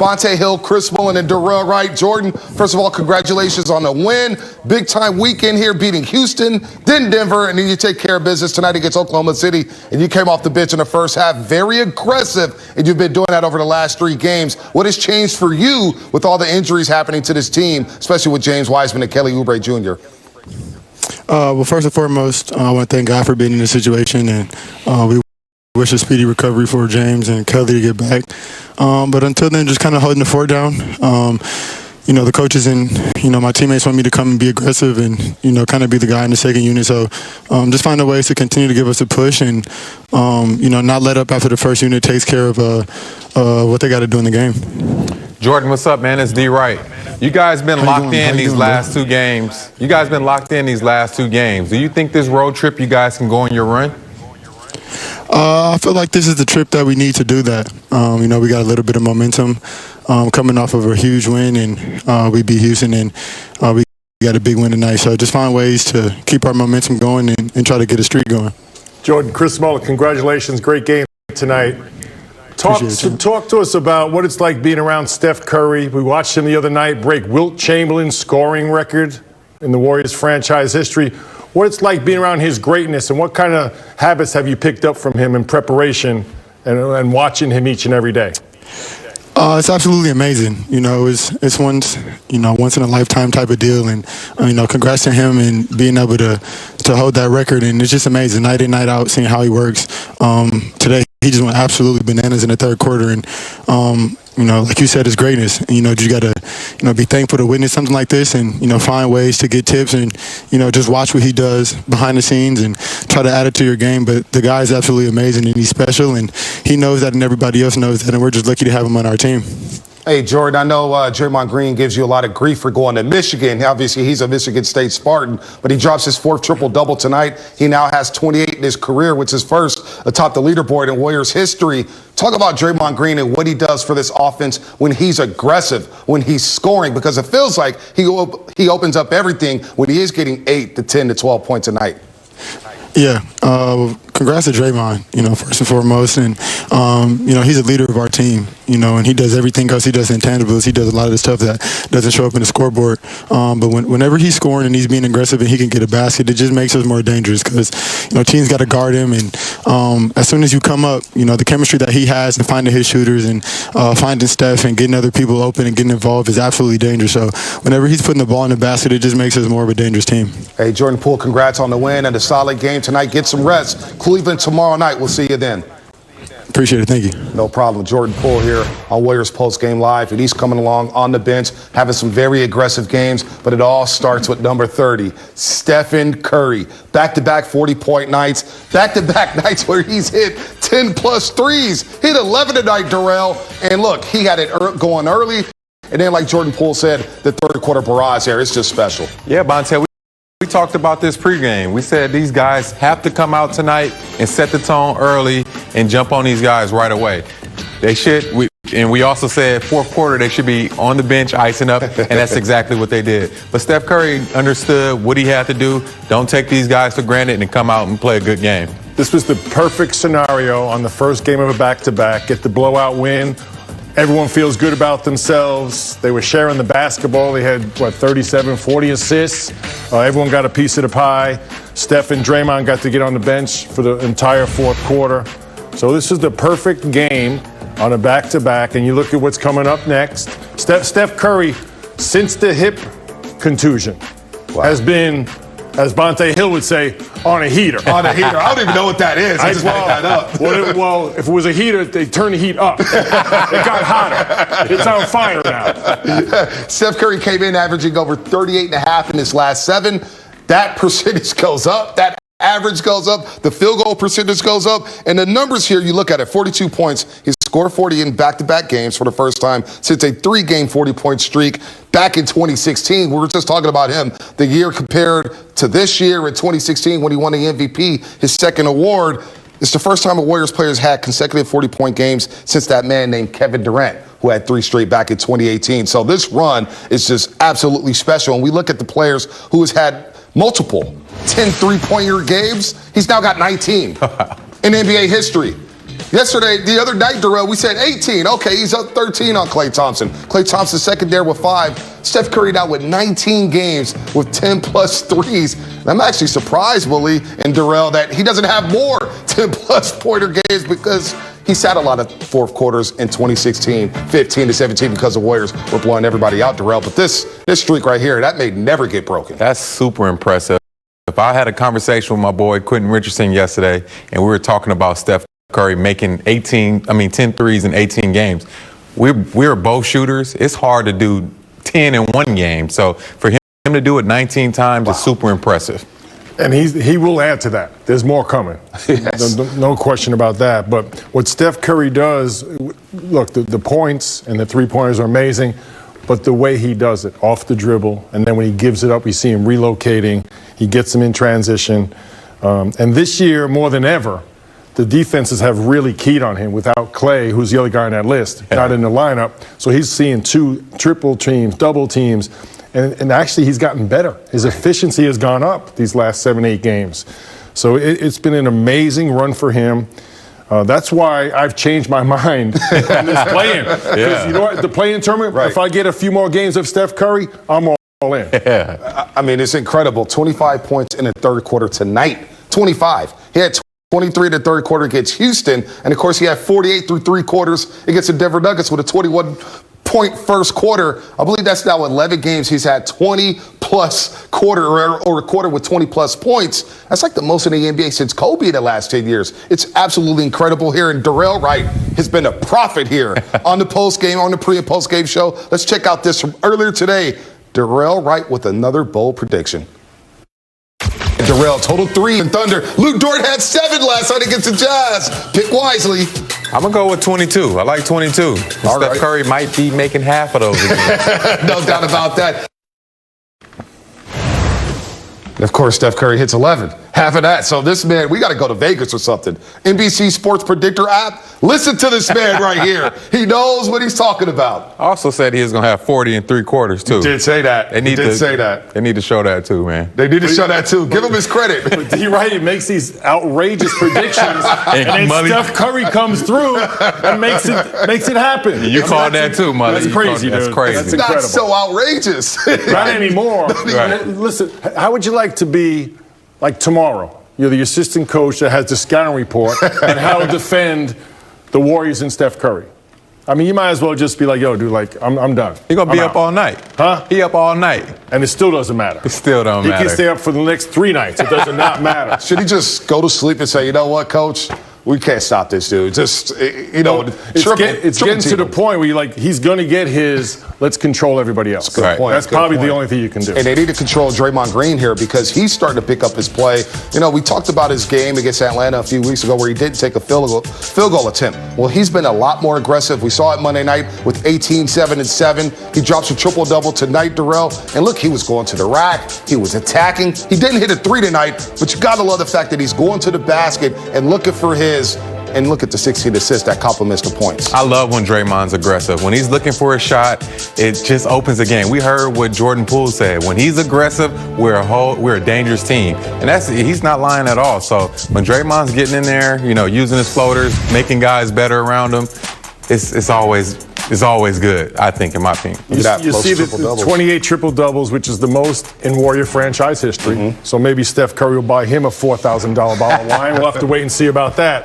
Bonte Hill, Chris Mullen, and Darrell Wright. Jordan, first of all, congratulations on the win. Big-time weekend here, beating Houston, then Denver, and then you take care of business tonight against Oklahoma City, and you came off the bench in the first half very aggressive, and you've been doing that over the last 3 games. What has changed for you with all the injuries happening to this team, especially with James Wiseman and Kelly Oubre Jr.? Well, first and foremost, I want to thank God for being in this situation, and we wish a speedy recovery for James and Kelly to get back. But until then, just kind of holding the fort down. The coaches and, my teammates want me to come and be aggressive and, kind of be the guy in the second unit. So just finding ways to continue to give us a push and, not let up after the first unit takes care of what they got to do in the game. Jordan, what's up, man? It's D. Wright. You guys been locked in these last 2 games. You guys been locked in these last 2 games. Do you think this road trip you guys can go on your run? I feel like this is the trip that we need to do that. We got a little bit of momentum coming off of a huge win, and we beat Houston, and we got a big win tonight. So just find ways to keep our momentum going and try to get a streak going. Jordan, Chris Mullen, congratulations. Great game tonight. Talk to us about what it's like being around Steph Curry. We watched him the other night break Wilt Chamberlain's scoring record in the Warriors franchise history. What it's like being around his greatness, and what kind of habits have you picked up from him in preparation and watching him each and every day? It's absolutely amazing. It's once in a lifetime type of deal, and congrats to him and being able to hold that record. And it's just amazing, night in, night out, seeing how he works. Today he just went absolutely bananas in the third quarter, and like you said, it's greatness. And, you got to, be thankful to witness something like this and, find ways to get tips and, just watch what he does behind the scenes and try to add it to your game. But the guy is absolutely amazing, and he's special, and he knows that, and everybody else knows that, and we're just lucky to have him on our team. Hey, Jordan, I know Draymond Green gives you a lot of grief for going to Michigan. Obviously, he's a Michigan State Spartan, but he drops his 4th triple-double tonight. He now has 28 in his career, which is first atop the leaderboard in Warriors history. Talk about Draymond Green and what he does for this offense when he's aggressive, when he's scoring, because it feels like he opens up everything when he is getting 8 to 10 to 12 points a night. Yeah, congrats to Draymond, first and foremost. And, he's a leader of our team, and he does everything else. He does intangibles. He does a lot of the stuff that doesn't show up in the scoreboard. But whenever he's scoring and he's being aggressive and he can get a basket, it just makes us more dangerous because, teams got to guard him. And as soon as you come up, the chemistry that he has and finding his shooters and finding Steph and getting other people open and getting involved is absolutely dangerous. So whenever he's putting the ball in the basket, it just makes us more of a dangerous team. Hey, Jordan Poole, congrats on the win and a solid game tonight. Get some rest. Cleveland tomorrow night. We'll see you then. Appreciate it. Thank you. No problem. Jordan Poole here on Warriors Postgame Live, and he's coming along on the bench, having some very aggressive games, but it all starts with number 30, Stephen Curry. Back-to-back 40-point nights, back-to-back nights where he's hit 10-plus threes, hit 11 tonight, Darrell. And look, he had it going early, and then like Jordan Poole said, the third quarter barrage there, it's just special. Yeah, Bonte, we talked about this pregame. We said these guys have to come out tonight and set the tone early and jump on these guys right away. They should. And we also said 4th quarter they should be on the bench icing up, and that's exactly what they did. But Steph Curry understood what he had to do. Don't take these guys for granted and come out and play a good game. This was the perfect scenario on the first game of a back-to-back. Get the blowout win. Everyone feels good about themselves. They were sharing the basketball. They had, 37, 40 assists. Everyone got a piece of the pie. Steph and Draymond got to get on the bench for the entire 4th quarter. So this is the perfect game on a back-to-back. And you look at what's coming up next. Steph Curry, since the hip contusion, has been, as Bonte Hill would say, on a heater. On a heater. I don't even know what that is. I just made that up. Well, if it was a heater, they turn the heat up. It got hotter. It's on fire now. Steph Curry came in averaging over 38.5 in his last 7. That percentage goes up. That average goes up. The field goal percentage goes up. And the numbers here, you look at it, 42 points. He scored 40 in back-to-back games for the first time since a 3-game 40-point streak back in 2016. We were just talking about him. The year compared to this year in 2016 when he won the MVP, his second award. It's the first time a Warriors player has had consecutive 40-point games since that man named Kevin Durant, who had 3 straight back in 2018. So this run is just absolutely special. And we look at the players who has had multiple 10 3-pointer games. He's now got 19 in NBA history. Yesterday, the other night, Darrell, we said 18. Okay, he's up 13 on Klay Thompson. Klay Thompson second there with 5. Steph Curry now with 19 games with 10-plus threes. And I'm actually surprised, Willie and Darrell, that he doesn't have more 10-plus pointer games because he sat a lot of fourth quarters in 2016, 15 to 17 because the Warriors were blowing everybody out, Darrell. But this streak right here, that may never get broken. That's super impressive. If I had a conversation with my boy Quentin Richardson yesterday and we were talking about Steph Curry making 10 threes in 18 games, we're both shooters. It's hard to do 10 in one game. So for him to do it 19 times is super impressive. And he will add to that. There's more coming. Yes. No question about that. But what Steph Curry does, look, the points and the three-pointers are amazing, but the way he does it, off the dribble, and then when he gives it up, we see him relocating. He gets them in transition. And this year, more than ever, the defenses have really keyed on him without Klay, who's the other guy on that list, not in the lineup. So he's seeing 2 triple teams, double teams. And actually, he's gotten better. His efficiency has gone up these last 7-8 games. So it's been an amazing run for him. That's why I've changed my mind on this play-in. Because you know what? The play-in tournament, if I get a few more games of Steph Curry, I'm all in. Yeah. I mean, it's incredible. 25 points in the third quarter tonight. 25. He had 23 in the third quarter against Houston. And, of course, he had 48 through 3 quarters against the Denver Nuggets with a 21-point first quarter. I believe that's now 11 games. He's had 20-plus quarter or a quarter with 20-plus points. That's like the most in the NBA since Kobe in the last 10 years. It's absolutely incredible here. And Darrell Wright has been a prophet here on the postgame, on the pre- and postgame show. Let's check out this from earlier today. Darrell Wright with another bold prediction. Darrell, total 3 in Thunder. Luke Dort had 7 last night against the Jazz. Pick wisely. I'm going to go with 22. I like 22. Steph Curry might be making half of those again. No doubt about that. And of course, Steph Curry hits 11. Half of that. So this man, we got to go to Vegas or something. NBC Sports Predictor app. Listen to this man right here. He knows what he's talking about. I also said he was going to have 40 in 3 quarters, too. He did say that. They need to say that. They need to show that, too, man. They need to show that, too. Give him his credit. He makes these outrageous predictions, and then Steph Curry comes through and makes it happen. You called that, too, Mully. That's crazy, dude. That's crazy. That's It's not incredible. so outrageous. Not anymore. Right. Listen, how would you like to be like tomorrow? You're the assistant coach that has the scouting report and how to defend the Warriors and Steph Curry. I mean, you might as well just be like, yo, dude, like, I'm done. He's going to be up all night. Huh? He up all night. And it still doesn't matter. It still don't matter. He can stay up for the next 3 nights. It does not matter. Should he just go to sleep and say, you know what, coach? We can't stop this dude. Just, It's getting to the point where you're like, he's going to get his, let's control everybody else. Good point. That's Good probably point. the only thing you can do. And they need to control Draymond Green here because he's starting to pick up his play. You know, we talked about his game against Atlanta a few weeks ago where he didn't take a field goal attempt. Well, he's been a lot more aggressive. We saw it Monday night with 18, 7, and 7. He drops a triple-double tonight, Darrell. And look, he was going to the rack. He was attacking. He didn't hit a 3 tonight, but you got to love the fact that he's going to the basket and looking for his. And look at the 16 assists that complements the points. I love when Draymond's aggressive. When he's looking for a shot, it just opens the game. We heard what Jordan Poole said. When he's aggressive, we're a dangerous team. And he's not lying at all. So when Draymond's getting in there, using his floaters, making guys better around him, it's always good, I think, in my opinion. You see the 28 triple-doubles, which is the most in Warrior franchise history. Mm-hmm. So maybe Steph Curry will buy him a $4,000 bottle of wine. We'll have to wait and see about that.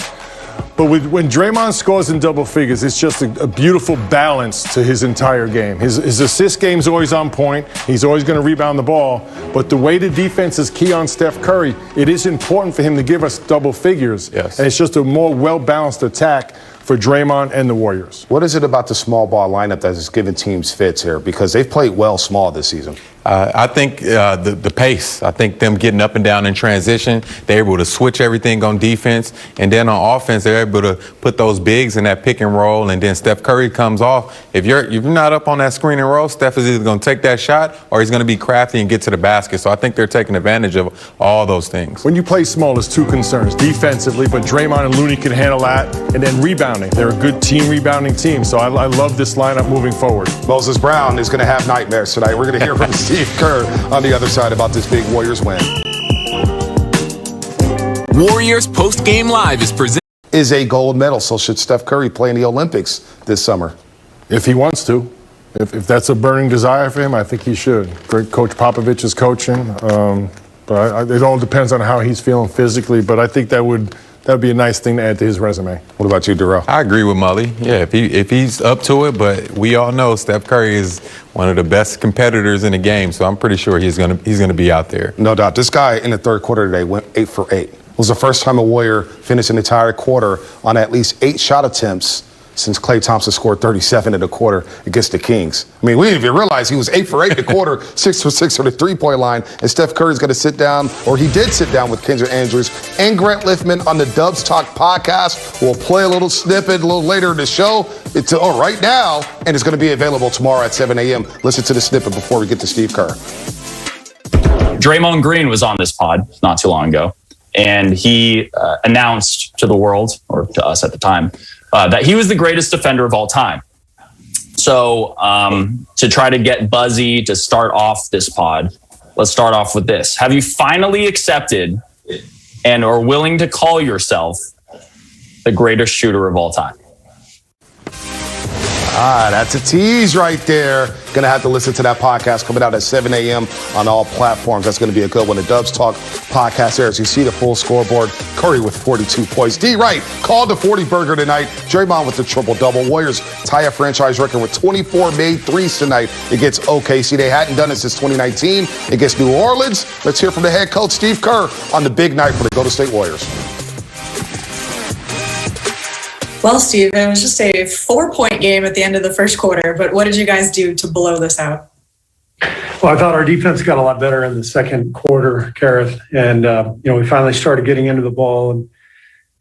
But when Draymond scores in double figures, it's just a beautiful balance to his entire game. His assist game's always on point. He's always going to rebound the ball. But the way the defense is key on Steph Curry, it is important for him to give us double figures. Yes. And it's just a more well-balanced attack for Draymond and the Warriors. What is it about the small ball lineup that has given teams fits here? Because they've played well small this season. I think the pace. I think them getting up and down in transition, they're able to switch everything on defense. And then on offense, they're able to put those bigs in that pick and roll. And then Steph Curry comes off. If you're not up on that screen and roll, Steph is either going to take that shot or he's going to be crafty and get to the basket. So I think they're taking advantage of all those things. When you play small, there's 2 concerns. Defensively, but Draymond and Looney can handle that. And then rebounding. They're a good team rebounding team. So I love this lineup moving forward. Moses Brown is going to have nightmares tonight. We're going to hear from Steve Kerr on the other side about this big Warriors win. Warriors Postgame Live is presented. is a gold medal. So should Steph Curry play in the Olympics this summer? If he wants to. If that's a burning desire for him, I think he should. Great Coach Popovich is coaching. But it all depends on how he's feeling physically. But I think that would be a nice thing to add to his resume. What about you, Darrell? I agree with Mully. Yeah, if he's up to it, but we all know Steph Curry is one of the best competitors in the game, so I'm pretty sure he's gonna be out there. No doubt. This guy in the third quarter today went 8 for 8. It was the first time a Warrior finished an entire quarter on at least 8 shot attempts since Klay Thompson scored 37 in the quarter against the Kings. I mean, we didn't even realize he was 8 for 8 in the quarter, 6 for 6 on the three-point line. And Steph Curry's going to sit down, or he did sit down with Kendra Andrews and Grant Liffman on the Dubs Talk podcast. We'll play a little snippet a little later in the show. It's right now, and it's going to be available tomorrow at 7 a.m. Listen to the snippet before we get to Steve Kerr. Draymond Green was on this pod not too long ago, and he announced to the world, or to us at the time, that he was the greatest defender of all time. So to try to get Buzzy to start off this pod, let's start off with this. Have you finally accepted and are willing to call yourself the greatest shooter of all time? That's a tease right there. Going to have to listen to that podcast coming out at 7 a.m. on all platforms. That's going to be a good one. The Dubs Talk podcast airs. You see the full scoreboard. Curry with 42 points. D. Wright called the 40-burger tonight. Draymond with the triple-double. Warriors tie a franchise record with 24 made threes tonight against OKC. They hadn't done it since 2019 against New Orleans. Let's hear from the head coach, Steve Kerr, on the big night for the Golden State Warriors. Well, Steve, it was just a 4-point game at the end of the first quarter, but what did you guys do to blow this out? Well, I thought our defense got a lot better in the second quarter, Kerr, and we finally started getting into the ball,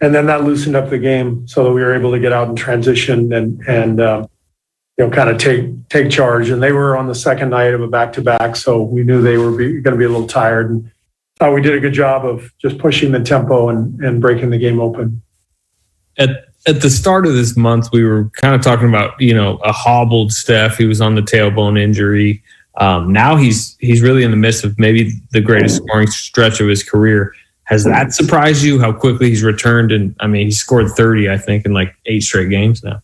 and then that loosened up the game so that we were able to get out in transition and kind of take charge. And they were on the second night of a back-to-back, so we knew they were going to be a little tired. And we did a good job of just pushing the tempo and breaking the game open. At the start of this month, we were kind of talking about, a hobbled Steph. He was on the tailbone injury. Now he's really in the midst of maybe the greatest scoring stretch of his career. Has that surprised you, how quickly he's returned? And he scored 30, I think, in like 8 straight games now.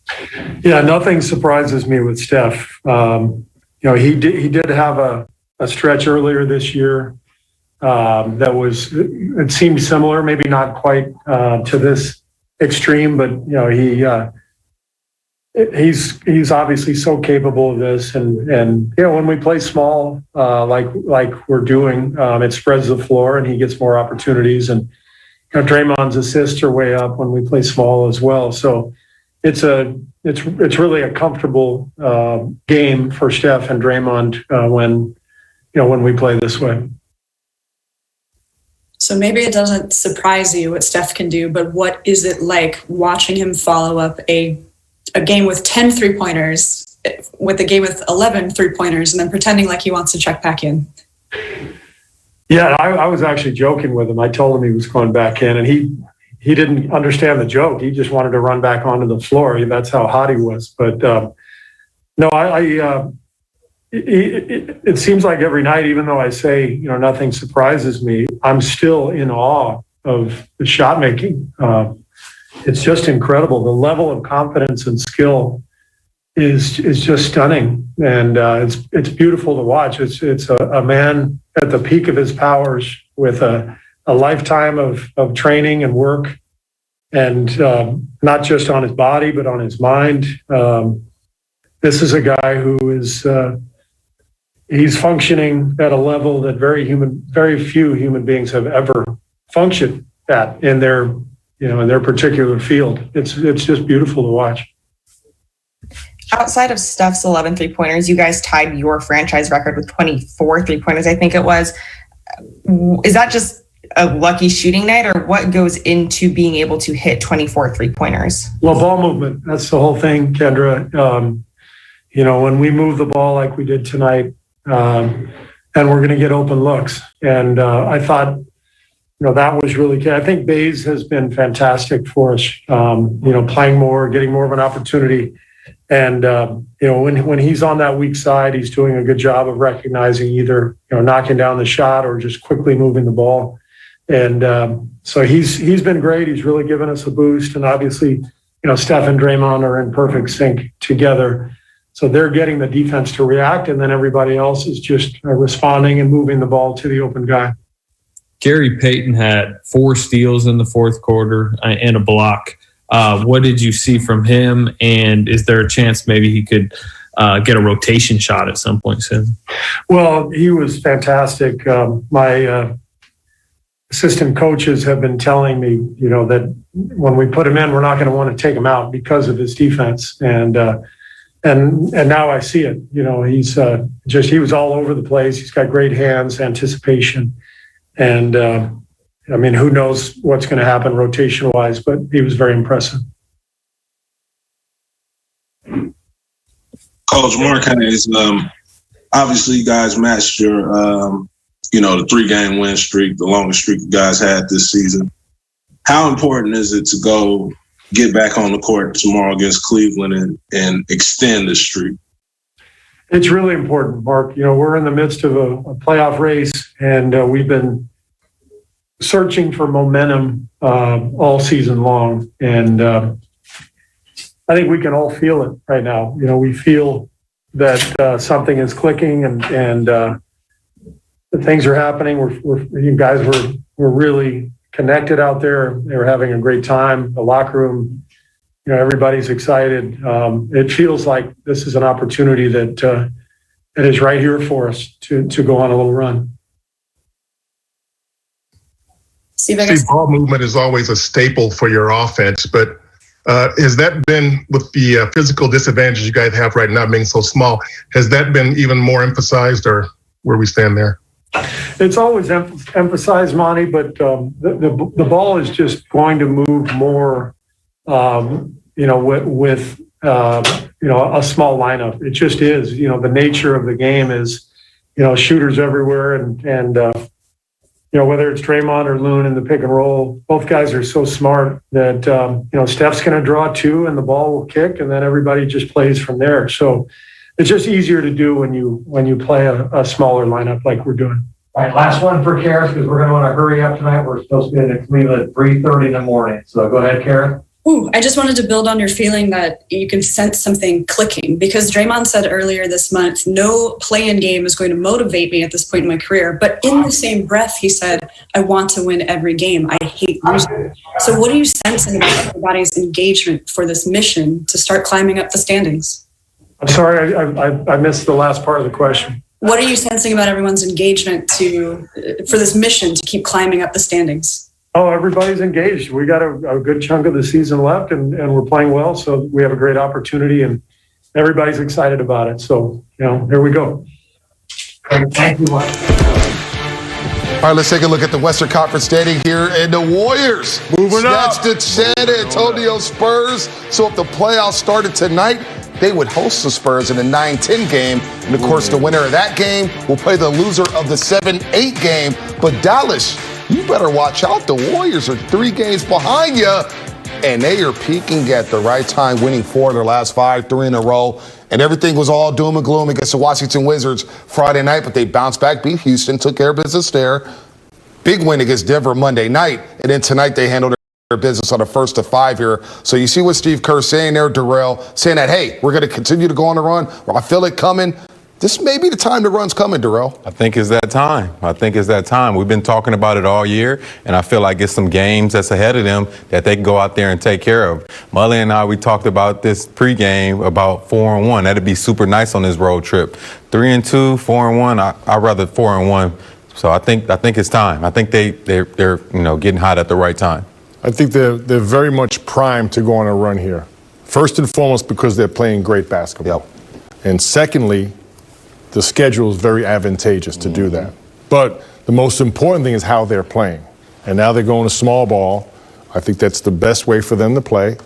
Yeah, nothing surprises me with Steph. He did have a stretch earlier this year it seemed similar, maybe not quite to this extreme, but he's obviously so capable of this, and when we play small like we're doing, it spreads the floor and he gets more opportunities, and Draymond's assists are way up when we play small as well. So it's really a comfortable game for Steph and Draymond when we play this way. So maybe it doesn't surprise you what Steph can do, but what is it like watching him follow up a game with 10 three-pointers with a game with 11 three-pointers and then pretending like he wants to check back in? Yeah, I was actually joking with him. I told him he was going back in, and he didn't understand the joke. He just wanted to run back onto the floor. That's how hot he was. But no, it seems like every night, even though I say, nothing surprises me, I'm still in awe of the shot making. It's just incredible. The level of confidence and skill is just stunning, and it's beautiful to watch. It's a man at the peak of his powers with a lifetime of training and work, and not just on his body but on his mind. This is a guy who is he's functioning at a level that very few human beings have ever functioned at in their particular field. It's just beautiful to watch. Outside of Steph's 11 three-pointers, you guys tied your franchise record with 24 three-pointers, I think it was. Is that just a lucky shooting night, or what goes into being able to hit 24 three-pointers? Well, ball movement. That's the whole thing, Kendra. When we move the ball like we did tonight, and we're going to get open looks. And I thought, that was really good. I think Bays has been fantastic for us, playing more, getting more of an opportunity. And, when he's on that weak side, he's doing a good job of recognizing either, knocking down the shot or just quickly moving the ball. So he's been great. He's really given us a boost. And obviously, Steph and Draymond are in perfect sync together. So they're getting the defense to react, and then everybody else is just responding and moving the ball to the open guy. Gary Payton had 4 steals in the fourth quarter and a block. What did you see from him? And is there a chance maybe he could get a rotation shot at some point soon? Well, he was fantastic. My assistant coaches have been telling me, that when we put him in, we're not going to want to take him out because of his defense. And now I see it. He was all over the place. He's got great hands, anticipation. And who knows what's going to happen rotation wise, but he was very impressive. Coach Marquez, obviously you guys matched your, the 3-game win streak, the longest streak you guys had this season. How important is it to go get back on the court tomorrow against Cleveland and extend the streak? It's really important, Mark. We're in the midst of a playoff race, and we've been searching for momentum all season long. And I think we can all feel it right now. We feel that something is clicking and that things are happening. You guys were really connected out there. They were having a great time. The locker room, everybody's excited. It feels like this is an opportunity that is right here for us to go on a little run. See, ball movement is always a staple for your offense, but has that been, with the physical disadvantages you guys have right now being so small, has that been even more emphasized, or where we stand there? It's always emphasized, Monty, but the ball is just going to move more, with a small lineup. It just is. The nature of the game is, shooters everywhere, and whether it's Draymond or Loon in the pick and roll, both guys are so smart that Steph's going to draw 2 and the ball will kick, and then everybody just plays from there. So it's just easier to do when you play a smaller lineup like we're doing. All right, last one for Kerr, because we're going to want to hurry up tonight. We're supposed to be in Cleveland at 3:30 in the morning. So go ahead, Kerr. I just wanted to build on your feeling that you can sense something clicking, because Draymond said earlier this month, no play-in game is going to motivate me at this point in my career. But in the same breath, he said, I want to win every game. I hate losing. So what are you sensing about everybody's engagement for this mission to start climbing up the standings? I'm sorry, I missed the last part of the question. What are you sensing about everyone's engagement for this mission to keep climbing up the standings? Oh, everybody's engaged. We got a good chunk of the season left, and we're playing well. So we have a great opportunity, and everybody's excited about it. So, here we go. Thank you, Mike. All right, let's take a look at the Western Conference standing here. And the Warriors moving up. Snatched the San Antonio Spurs. So if the playoffs started tonight, they would host the Spurs in a 9-10 game. And, of course, the winner of that game will play the loser of the 7-8 game. But Dallas, you better watch out. The Warriors are 3 games behind you, and they are peaking at the right time, winning 4 of their last 5, 3 in a row. And everything was all doom and gloom against the Washington Wizards Friday night, but they bounced back, beat Houston, took care of business there. Big win against Denver Monday night, and then tonight they handled their business on the first of 5 here. So you see what Steve Kerr saying there, Darrell, saying that, hey, we're going to continue to go on the run. I feel it coming. This may be the time the run's coming, Darrell. I think it's that time. We've been talking about it all year, and I feel like it's some games that's ahead of them that they can go out there and take care of. Mully and I, we talked about this pregame about 4-1. That'd be super nice on this road trip. 3-2, 4-1. I'd rather 4-1. So I think it's time. I think they're getting hot at the right time. I think they're very much primed to go on a run here. First and foremost, because they're playing great basketball. Yep. And secondly, the schedule is very advantageous to do that. But the most important thing is how they're playing. And now they're going to small ball. I think that's the best way for them to play.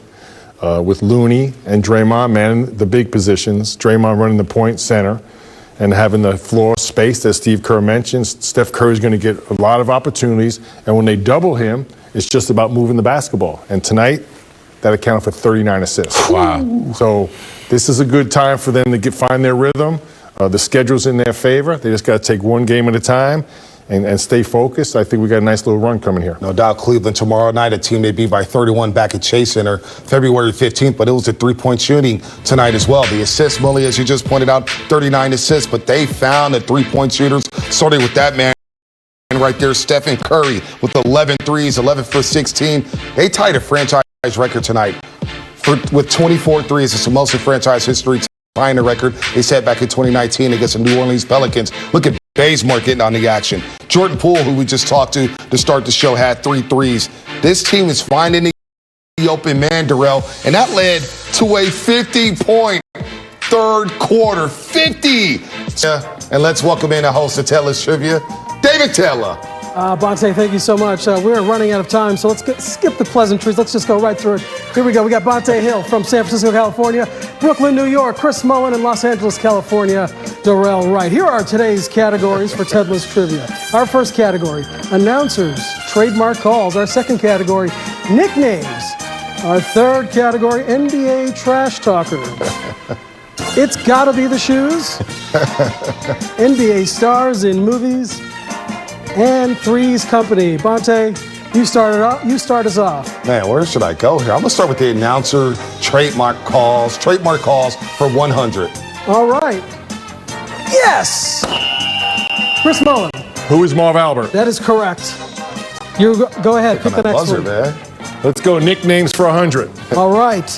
With Looney and Draymond manning the big positions, Draymond running the point center, and having the floor space that Steve Kerr mentioned. Steph Curry is going to get a lot of opportunities. And when they double him, it's just about moving the basketball. And tonight, that accounted for 39 assists. Wow. So this is a good time for them to find their rhythm. The schedule's in their favor. They just got to take one game at a time and stay focused, I think we got a nice little run coming here. No doubt Cleveland tomorrow night, a team they beat by 31 back at Chase Center February 15th, but it was a three-point shooting tonight as well. The assists, Mully, as you just pointed out, 39 assists, but they found the three-point shooters, starting with that man right there, Steph and Curry, with 11 threes, 11 for 16. They tied a franchise record tonight with 24 threes. It's the most in franchise history, tying the record they set back in 2019 against the New Orleans Pelicans. Look at Bazemore getting on the action. Jordan Poole, who we just talked to start the show, had 3 threes. This team is finding the open man, Darrell, and that led to a 50-point third quarter. 50! And let's welcome in a host of Taylor's Trivia, David Taylor. Bonte, thank you so much. We're running out of time, so let's skip the pleasantries. Let's just go right through it. Here we go. We got Bonte Hill from San Francisco, California, Brooklyn, New York, Chris Mullen in Los Angeles, California, Darrell Wright. Here are today's categories for Tedless Trivia. Our first category, announcers, trademark calls. Our second category, nicknames. Our third category, NBA trash talker. It's gotta be the shoes. NBA stars in movies. And Three's Company. Bonte, you start us off. Man, where should I go here? I'm gonna start with the announcer trademark calls for 100. All right. Yes! Chris Mullen. Who is Marv Albert? That is correct. You go ahead, pick the next buzzer, one. Man. Let's go nicknames for 100. All right.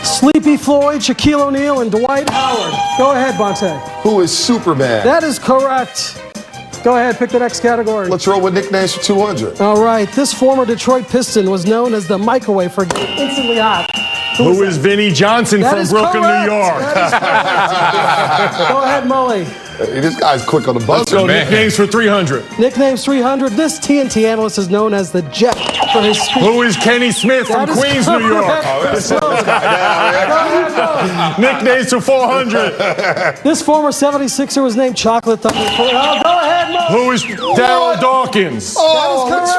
Sleepy Floyd, Shaquille O'Neal, and Dwight Howard. Go ahead, Bonte. Who is Superman? That is correct. Go ahead, pick the next category. Let's roll with nicknames for 200. All right. This former Detroit Piston was known as the microwave for getting instantly hot. Who is Vinnie Johnson from Brooklyn, correct. New York? Go ahead, Mully. This guy's quick on the buzzer. Let's go nicknames for 300. Nicknames 300. This TNT analyst is known as the Jet for his speech. Who is Kenny Smith from Queens, New York? Nicknames for 400. This former 76er was named Chocolate Thunder. Go ahead, Mo. Who is Daryl Dawkins? Oh, it's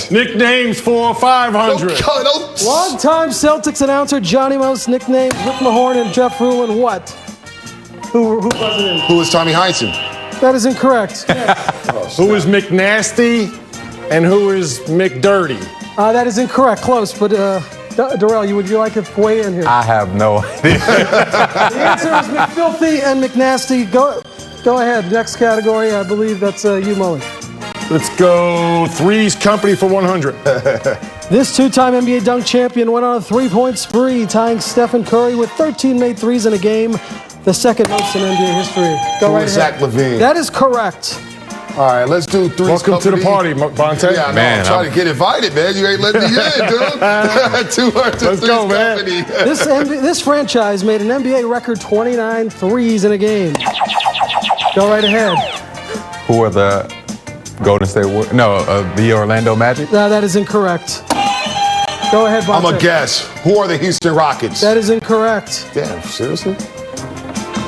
rigged. Nicknames for 500. Long-time Celtics announcer Johnny Most, nicknamed Rick Mahorn and Jeff Rulin. What? Who was it? Who is Tommy Heinsohn? That is incorrect. Who is McNasty and who is McDirty? That is incorrect. Close, but Darrell, would you like to weigh in here? I have no idea. The answer is McFilthy and McNasty. Go ahead. Next category, I believe that's you, Mullen. Let's go Three's Company for 100. This two-time NBA dunk champion went on a three-point spree, tying Steph and Curry with 13 made threes in a game, the second most in NBA history. Go right ahead. Zach LaVine. That is correct. All right, let's do Three's Welcome Company. to the party, Bonte. Yeah, Man, I'm trying to get invited, man. You ain't letting me in, dude. 200 Let's go, man. This franchise made an NBA record 29 threes in a game. Go right ahead. Who are the Golden State Warriors? No, the Orlando Magic? No, that is incorrect. Go ahead, Bonte. I'm a guess. Who are the Houston Rockets? That is incorrect. Damn, seriously?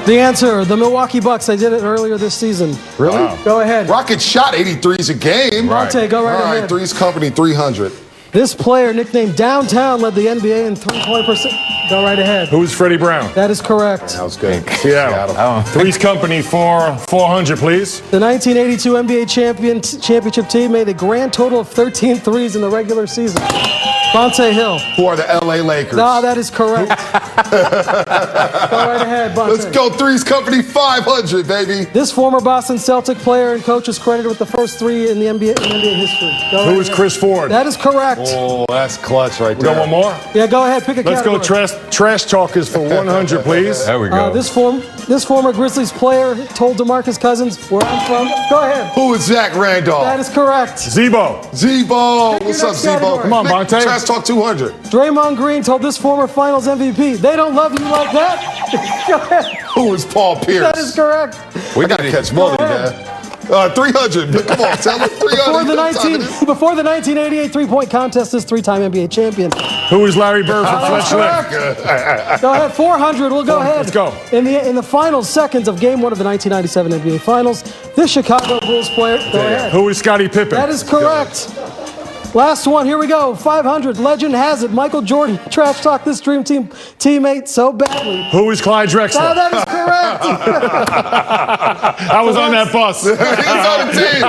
The answer, the Milwaukee Bucks. They did it earlier this season. Really? Wow. Go ahead. Rockets shot 83s a game. Bonte, go right All right, ahead. Three's Company, 300. This player, nicknamed Downtown, led the NBA in three-point percent. Go right ahead. Who is Freddie Brown? That is correct. That was good. Seattle. Three's Company for 400, please. The 1982 NBA championship team made a grand total of 13 threes in the regular season. Bonte Hill. Who are the LA Lakers? No, that is correct. Go right ahead, Bonte. Let's go Three's Company, 500, baby. This former Boston Celtic player and coach is credited with the first three in the NBA history. Who is Chris Ford? That is correct. Oh, that's clutch right We there. got one more? Yeah, go ahead. Pick a Let's category. go trash talkers for 100, please. There we go. This former Grizzlies player told DeMarcus Cousins where I'm from. Go ahead. Who is Zach Randolph? That is correct. Zebo. Zebo. What's up, next Zebo? category. Come on, Bonte. Trash Talk 200. Draymond Green told this former Finals MVP, "They don't love you like that." Go ahead. Who is Paul Pierce? That is correct. We got to catch Mully, man. 300. Come on, tell him 300. Before the 1988 three-point contest, this three-time NBA champion. Who is Larry Bird from That is Fletch correct. Go ahead, 400. We'll go ahead. Let's go. In the final seconds of Game 1 of the 1997 NBA Finals, this Chicago Bulls player. Go ahead. Who is Scottie Pippen? That is correct. Last one, here we go. 500. Legend has it. Michael Jordan trash talked this Dream Team teammate so badly. Who is Clyde Drexler? Oh, that is correct. I was on that bus. He's on the team.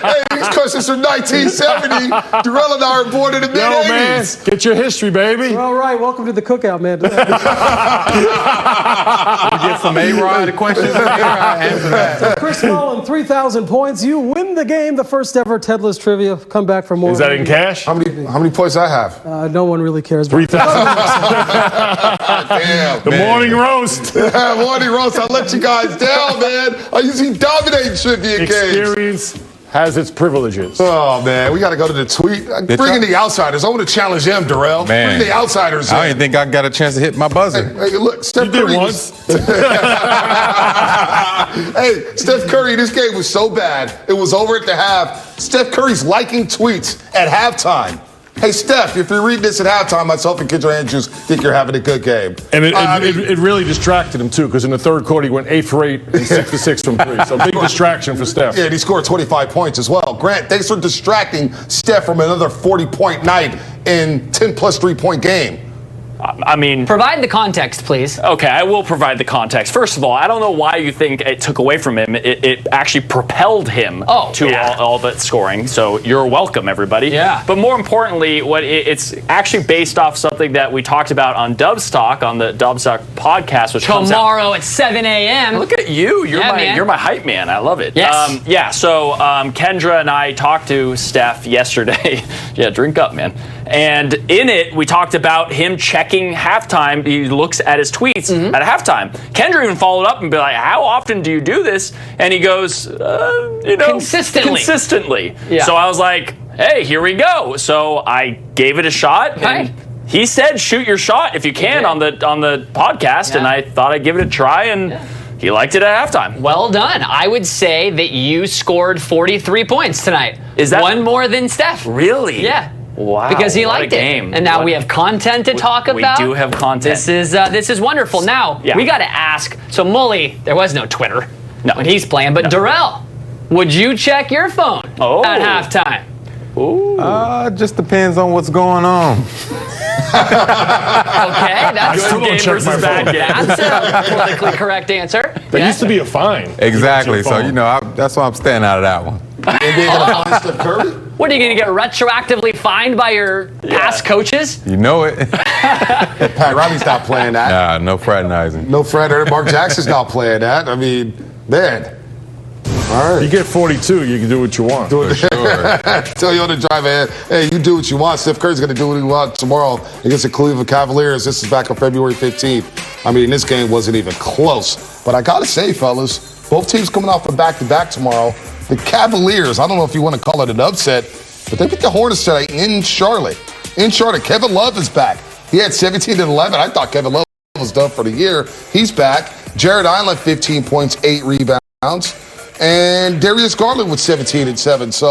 Hey, these questions from 1970. Darrell and I are born in the mid-80s. Yo, man, get your history, baby. All right, welcome to the cookout, man. We get some A-Rod questions. A-Rod, answer that. So Chris Mullen, 3,000 points. You win the game. The first ever Tedless trivia. Come back for more. Is that in cash? How many points I have? No one really cares. 3,000. Damn, the man. morning roast. Morning roast. I let you guys down, man. I usually dominate trivia games. Experience has its privileges. Oh, man. We got to go to the tweet. Bring in the outsiders. I want to challenge them, Darrell. Man. Bring the outsiders in. I don't even think I got a chance to hit my buzzer. Hey, look, Steph Curry. You did once. Hey, Steph Curry, this game was so bad. It was over at the half. Steph Curry's liking tweets at halftime. Hey, Steph, if you're reading this at halftime, myself and Kendra Andrews think you're having a good game. And it really distracted him, too, because in the third quarter, he went 8 for 8 and 6 for 6 from 3. So big distraction for Steph. Yeah, and he scored 25 points as well. Grant, thanks for distracting Steph from another 40-point night in 10-plus three-point game. I mean, provide the context, please. Okay, I will provide the context. First of all, I don't know why you think it took away from him. It actually propelled him to all that scoring. So you're welcome, everybody. Yeah. But more importantly, it's actually based off something that we talked about on Dubstock, on the Dubstock podcast, which comes out tomorrow at 7 a.m. Look at you. You're my hype man. I love it. Yes. So Kendra and I talked to Steph yesterday. Yeah, drink up, man. And in it, we talked about him checking halftime. He looks at his tweets at halftime. Kendra even followed up and be like, how often do you do this? And he goes, consistently. Yeah. So I was like, hey, here we go. So I gave it a shot. And he said, shoot your shot if you can on the podcast. And I thought I'd give it a try. And he liked it at halftime. Well done. I would say that you scored 43 points tonight. Is that one more than Steph? Really? Yeah. Wow. Because he what liked a it. game. And now we have content to talk about. We do have content. This is wonderful. Now, we got to ask. So, Mully, there was no Twitter when he's playing. But Darrell, would you check your phone at halftime? Ooh. Just depends on what's going on. Okay, that's good game versus bad game. That's a politically correct answer. There used to be a fine. Exactly. So, that's why I'm staying out of that one. What, are you going to get retroactively fined by your past coaches? You know it. Pat Riley's not playing that. Nah, no fraternizing. No fraternizer. Mark Jackson's not playing that. I mean, man. All right. You get 42, you can do what you want. Do it. Sure. Tell you on the drive ahead. Hey, you do what you want. Steph Curry's going to do what he wants tomorrow against the Cleveland Cavaliers. This is back on February 15th. I mean, this game wasn't even close. But I got to say, fellas, both teams coming off a back-to-back tomorrow. The Cavaliers, I don't know if you want to call it an upset, but they beat the Hornets today in Charlotte. Kevin Love is back. He had 17 and 11. I thought Kevin Love was done for the year. He's back. Jared Allen, 15 points, 8 rebounds. And Darius Garland with 17 and 7. So